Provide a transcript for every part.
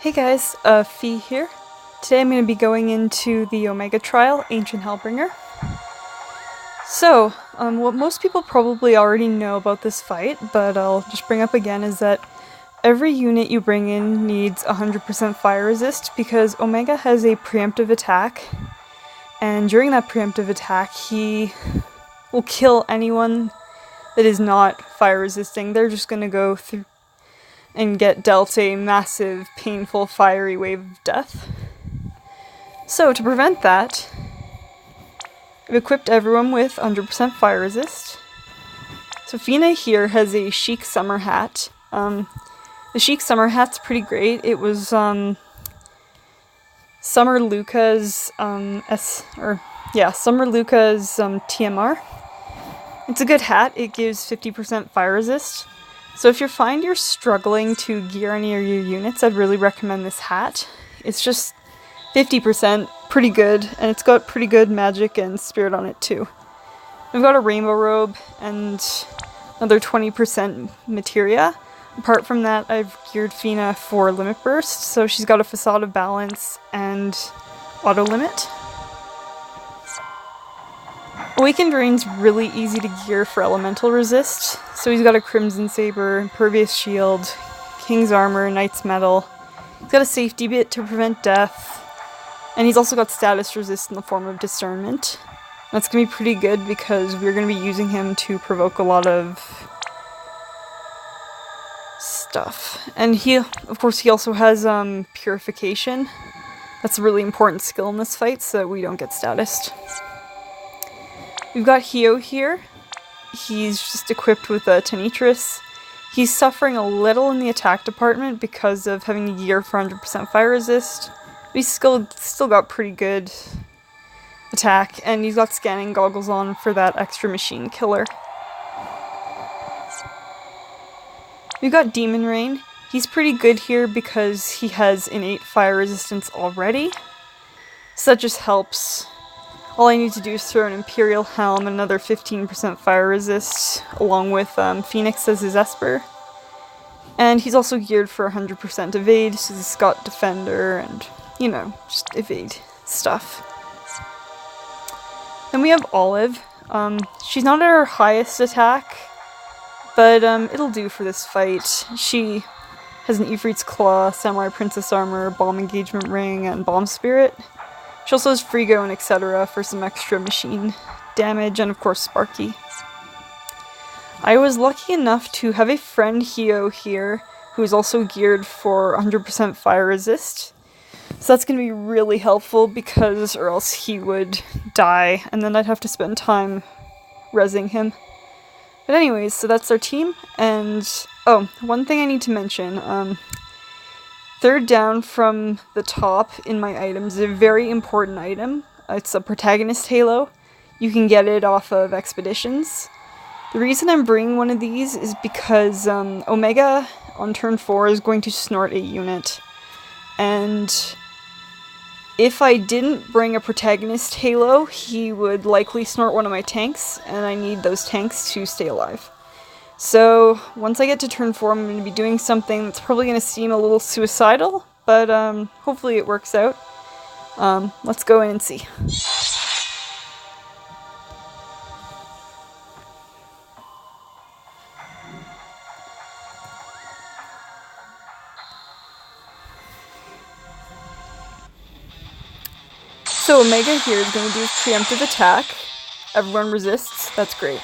Hey guys, Fee here. Today I'm going to be going into the Omega trial, Ancient Hellbringer. So, what most people probably already know about this fight, but I'll just bring up again, is that every unit you bring in needs 100% fire resist, because Omega has a preemptive attack, and during that preemptive attack, he will kill anyone that is not fire resisting. They're just going to go through and get dealt a massive, painful, fiery wave of death. So, to prevent that, I've equipped everyone with 100% fire resist. So Fina here has a chic summer hat. The chic summer hat's pretty great. It was Summer Luca's Summer Luca's TMR. It's a good hat. It gives 50% fire resist. So if you find you're struggling to gear any of your units, I'd really recommend this hat. It's just 50%, pretty good, and it's got pretty good magic and spirit on it too. I've got a rainbow robe and another 20% materia. Apart from that, I've geared Fina for limit burst, so she's got a facade of balance and auto limit. Awakened Rain's really easy to gear for elemental resist, so he's got a Crimson Saber, Impervious Shield, King's Armor, Knight's Metal. He's got a safety bit to prevent death, and he's also got status resist in the form of Discernment. That's going to be pretty good because we're going to be using him to provoke a lot of stuff. And he also has Purification. That's a really important skill in this fight so that we don't get statused. We've got Hyoh here. He's just equipped with a Tenitris. He's suffering a little in the attack department because of having a gear for 100% fire resist. But he's still got pretty good attack, and he's got scanning goggles on for that extra machine killer. We've got Demon Rain. He's pretty good here because he has innate fire resistance already. So that just helps. All I need to do is throw an Imperial Helm and another 15% fire resist, along with Phoenix as his Esper. And he's also geared for 100% evade, so he's got Defender and, you know, just evade stuff. Then we have Olive. She's not at her highest attack, but it'll do for this fight. She has an Ifrit's Claw, Samurai Princess Armor, Bomb Engagement Ring, and Bomb Spirit. She also has Frigo and etc. for some extra machine damage, and of course Sparky. I was lucky enough to have a friend Hyoh here, who is also geared for 100% fire resist. So that's going to be really helpful because or else he would die, and then I'd have to spend time rezzing him. But anyways, so that's our team, and oh, one thing I need to mention, third down from the top in my items is a very important item. It's a protagonist halo. You can get it off of expeditions. The reason I'm bringing one of these is because Omega on turn 4 is going to snort a unit. And if I didn't bring a protagonist halo, he would likely snort one of my tanks, and I need those tanks to stay alive. So, once I get to turn 4, I'm going to be doing something that's probably going to seem a little suicidal, but hopefully it works out. Let's go in and see. So Omega here is going to do his preemptive attack. Everyone resists, that's great.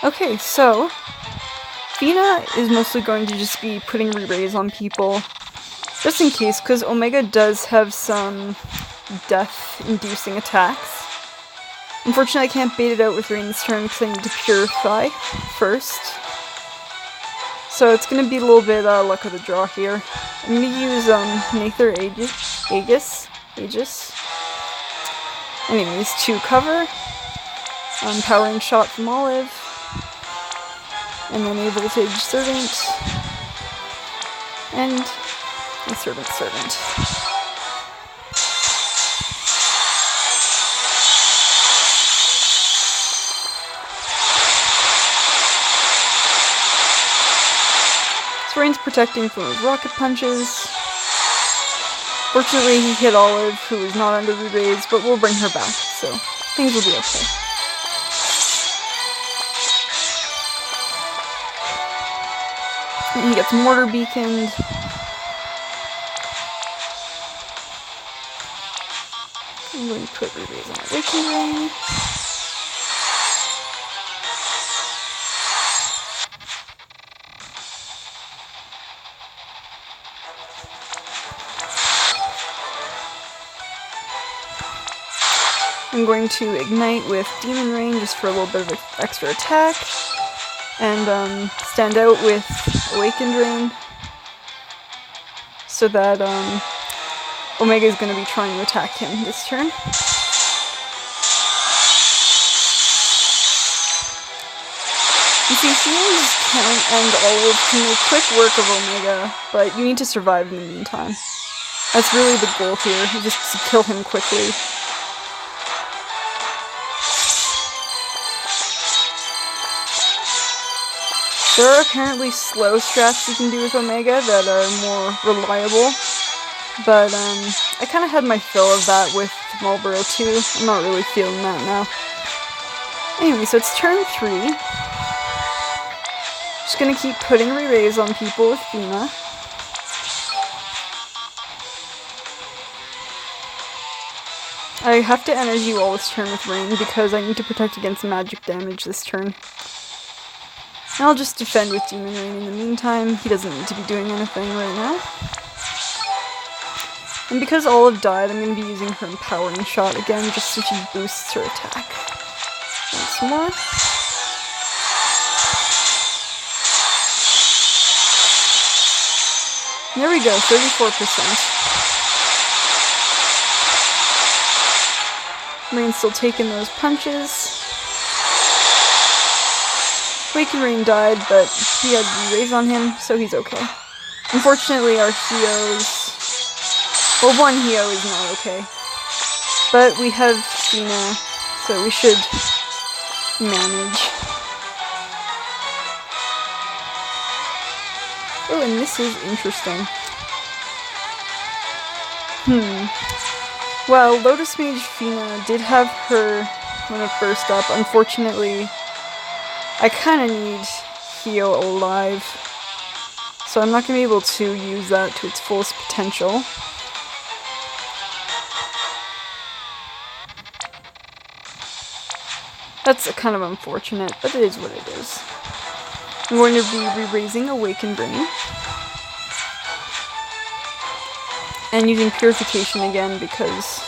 Okay, so Fina is mostly going to just be putting re-raise on people, just in case, because Omega does have some death-inducing attacks. Unfortunately, I can't bait it out with Rain this turn because I need to purify first. So it's going to be a little bit luck of the draw here. I'm going to use Nather Aegis. Anyways, to cover, Powering Shot from Olive. And then a Voltage Servant, and a Servant. So Rain's protecting from his rocket punches. Fortunately, he hit Olive, who is not under re-raise, but we'll bring her back, so things will be okay. And he gets mortar beaconed. I'm going to put re-raise on my Waking Ring. I'm going to ignite with Demon Rain just for a little bit of extra attack, and stand out with Awakened Rain, so that Omega is going to be trying to attack him this turn. You see, Hyohs and Olive can make quick work of Omega, but you need to survive in the meantime. That's really the goal here, just to kill him quickly. There are apparently slow strats you can do with Omega that are more reliable, but I kind of had my fill of that with Marlboro 2. I'm not really feeling that now. Anyway, so it's turn 3. Just gonna keep putting re-raise on people with Fina. I have to energy wall this turn with Rain because I need to protect against magic damage this turn. And I'll just defend with Demon Rain in the meantime. He doesn't need to be doing anything right now. And because Olive died, I'm going to be using her Empowering Shot again, just so she boosts her attack. Once more. There we go, 34%. Rain's still taking those punches. Waking Rain died, but he had re-raise on him, so he's okay. Unfortunately, our Hyohs... Well, one Hyoh is not okay. But we have Fina, so we should manage. Oh, and this is interesting. Well, Lotus Mage Fina did have her when it first up. Unfortunately, I kind of need Hyoh alive, so I'm not going to be able to use that to its fullest potential. That's kind of unfortunate, but it is what it is. I'm going to be re-raising Awakened Rain. And using Purification again because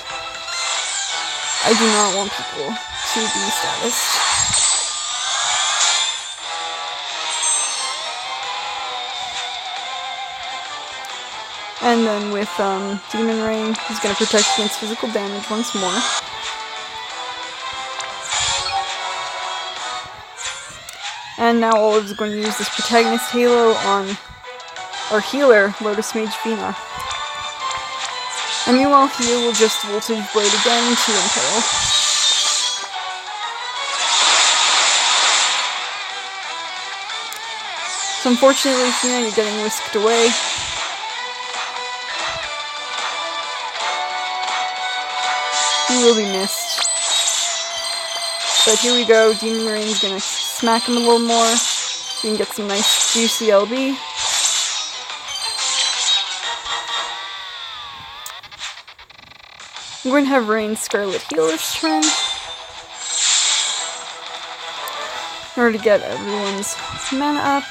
I do not want people to be statused. And then with Demon Rain, he's going to protect against physical damage once more. And now Olive's going to use this Protagonist Halo on our healer, Lotus Mage Fina. And meanwhile, Hyoh will just Voltage Blade again to Imperil. So unfortunately, Fina, you're getting whisked away. You will be missed. But here we go, Demon Rain's gonna smack him a little more, so you can get some nice juicy LB. I'm going to have Rain Scarlet heal this turn, in order to get everyone's mana up.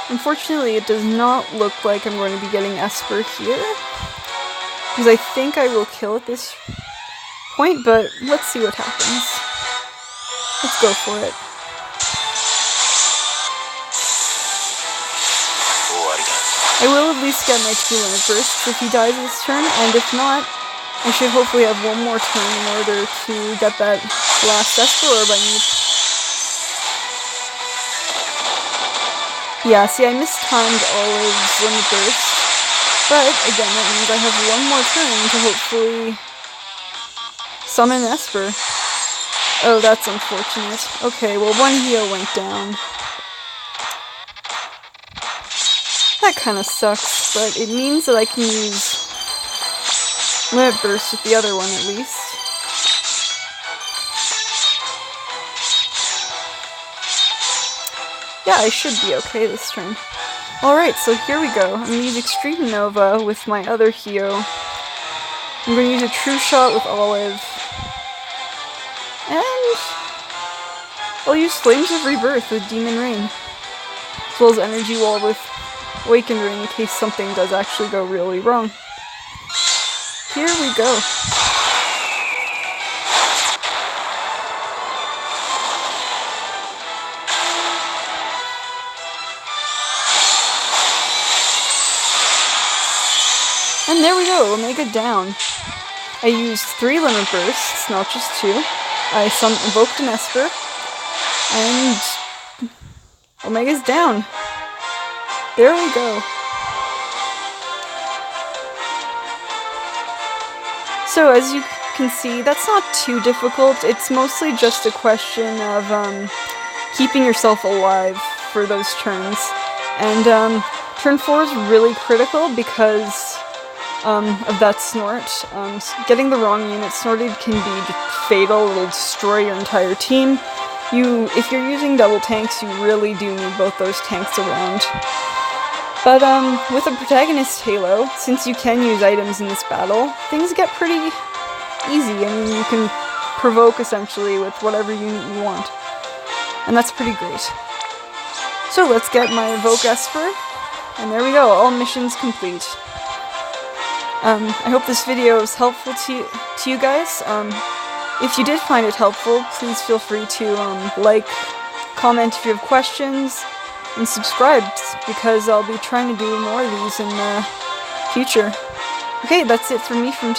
Unfortunately, it does not look like I'm going to be getting Esper here, because I think I will kill at this point, but let's see what happens. Let's go for it. I will at least get my 2 limit bursts if he dies this turn, and if not, I should hopefully have one more turn in order to get that last Esper orb I need. Yeah, see, I mistimed Olive's Limit Burst, but again, that means I have one more turn to hopefully summon Esper. Oh, that's unfortunate. Okay, well, one Hyoh went down. That kind of sucks, but it means that I can use Limit Burst with the other one at least. Yeah, I should be okay this turn. Alright, so here we go. I'm going to use Extreme Nova with my other Hyoh. I'm going to use a True Shot with Olive. And I'll use Flames of Rebirth with Demon Rain. As well as Energy Wall with Awakened Ring in case something does actually go really wrong. Here we go. And there we go, Omega down. I used 3 Limit Bursts, not just 2. I invoked an Esper, and Omega's down. There we go. So as you can see, that's not too difficult. It's mostly just a question of keeping yourself alive for those turns. And turn 4 is really critical because of that snort. Getting the wrong unit snorted can be fatal. It'll destroy your entire team. If you're using double tanks, you really do need both those tanks around. But with a protagonist Halo, since you can use items in this battle, things get pretty easy. I mean, you can provoke essentially with whatever unit you want. And that's pretty great. So let's get my Evoke Esper, and there we go, all missions complete. I hope this video was helpful to you guys. If you did find it helpful, please feel free to like, comment if you have questions, and subscribe, because I'll be trying to do more of these in the future. Okay, that's it for me for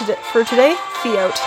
today. Fee out.